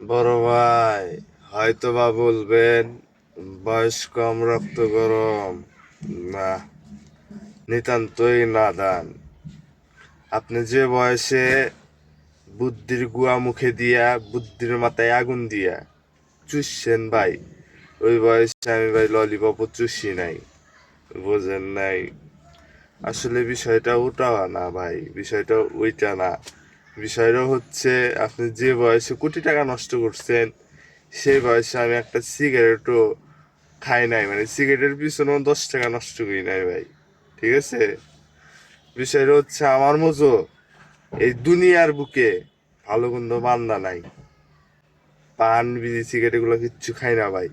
বড় ভাই, হয়তো বা বলবেন বয়স কম রক্ত গরম। না, নিতান্তই নাদান। আপনি যে বয়সে বুদ্ধির গুয়া মুখে দিয়া, বুদ্ধির মাথায় আগুন দিয়া চুষছেন ভাই, ওই বয়সে আমি ভাই ললিপপও চুষি নাই। বোঝেন নাই? আসলে বিষয়টা ওটাও না ভাই, বিষয়টা ওইটা না। বিষয়টা হচ্ছে, আপনি যে বয়সে কোটি টাকা নষ্ট করছেন, সেই বয়সে আমি একটা সিগারেটও খাই নাই, মানে সিগারেটের পিছনেও 10 টাকা নষ্ট করি নাই ভাই। ঠিক আছে? বিষয়টা হচ্ছে, আমার মতো এই দুনিয়ার বুকে ভালো কোনো বান্দা নাই। পান বিড়ি সিগারেট এগুলো কিচ্ছু খাই না ভাই।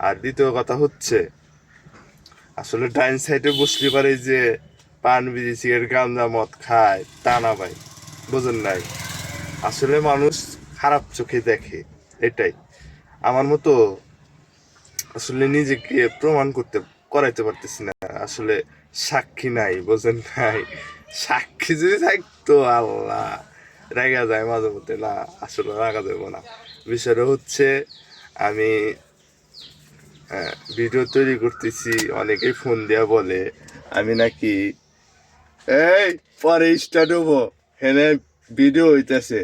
আর দ্বিতীয় কথা হচ্ছে, আসলে ডাইন সাইডে বসলে পারে যে পান বিড়ি সিগারেট গাঁজা মদ খায় তা না ভাই। বোঝেন নাই? আসলে মানুষ খারাপ চোখে দেখে, এটাই। আমার মতো আসলে নিজেকে প্রমাণ করাইতে পারতেছি না। আসলে সাক্ষী নাই, বোঝেন নাই? সাক্ষী যদি থাকতো, আল্লাহ, রেগা যায় মাঝে মধ্যে। না, আসলে রাগা যাবো না। বিষয়টা হচ্ছে, আমি ভিডিও তৈরি করতেছি, অনেকেই ফোন দিয়া বলে আমি নাকি এই পরে স্টার্ট হবো, হেনে ভিডিও হইতেছে,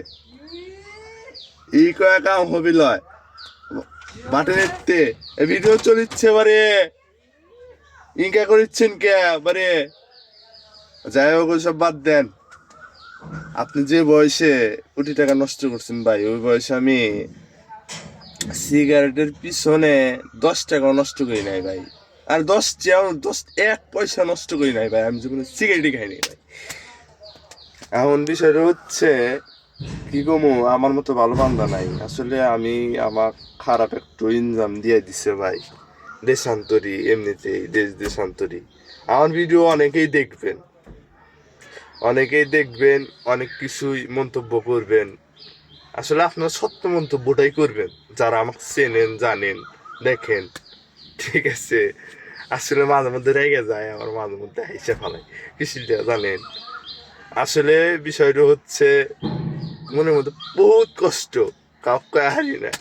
ই কয়া কাম হবি লয় বাটে দেখতে ভিডিও চলিচ্ছে বারে, ইনকা করিচ্ছেন কে বারে। যাই হোক, সব বাদ দেন। আপনি যে বয়সে কোটি টাকা নষ্ট করছেন ভাই, ওই বয়সে আমি সিগারেটের পিছনে 10 টাকা নষ্ট করি নাই ভাই। আর 1 পয়সা নষ্ট করি নাই ভাই, আমি যখন সিগারেটই খাই নাই ভাই। এখন বিষয়টা হচ্ছে, কি কমু, আমার মতো ভালো বান্দা নাই। আসলে আমি আমার খারাপ একটু ইনজাম দিয়ে দিছে ভাই। দেশান্তরী, এমনিতেই দেশান্তরী। আমার ভিডিও অনেকেই দেখবেন, অনেক কিছুই মন্তব্য করবেন। আসলে আপনার সত্য মন্তব্যটাই করবেন, যারা আমাকে চেনেন, জানেন, দেখেন। ঠিক আছে? আসলে মাঝে মধ্যে রেগে যায়, আমার মাঝে মধ্যে হাইসা ফেলায়, কিছু জানেন। আসলে বিষয়টা হচ্ছে, মনের মধ্যে বহুত কষ্ট, কাউকে হারি না।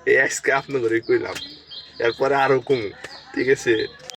এই আজকে আপনাদের কইলাম, এরপরে আরো কমু। ঠিক আছে?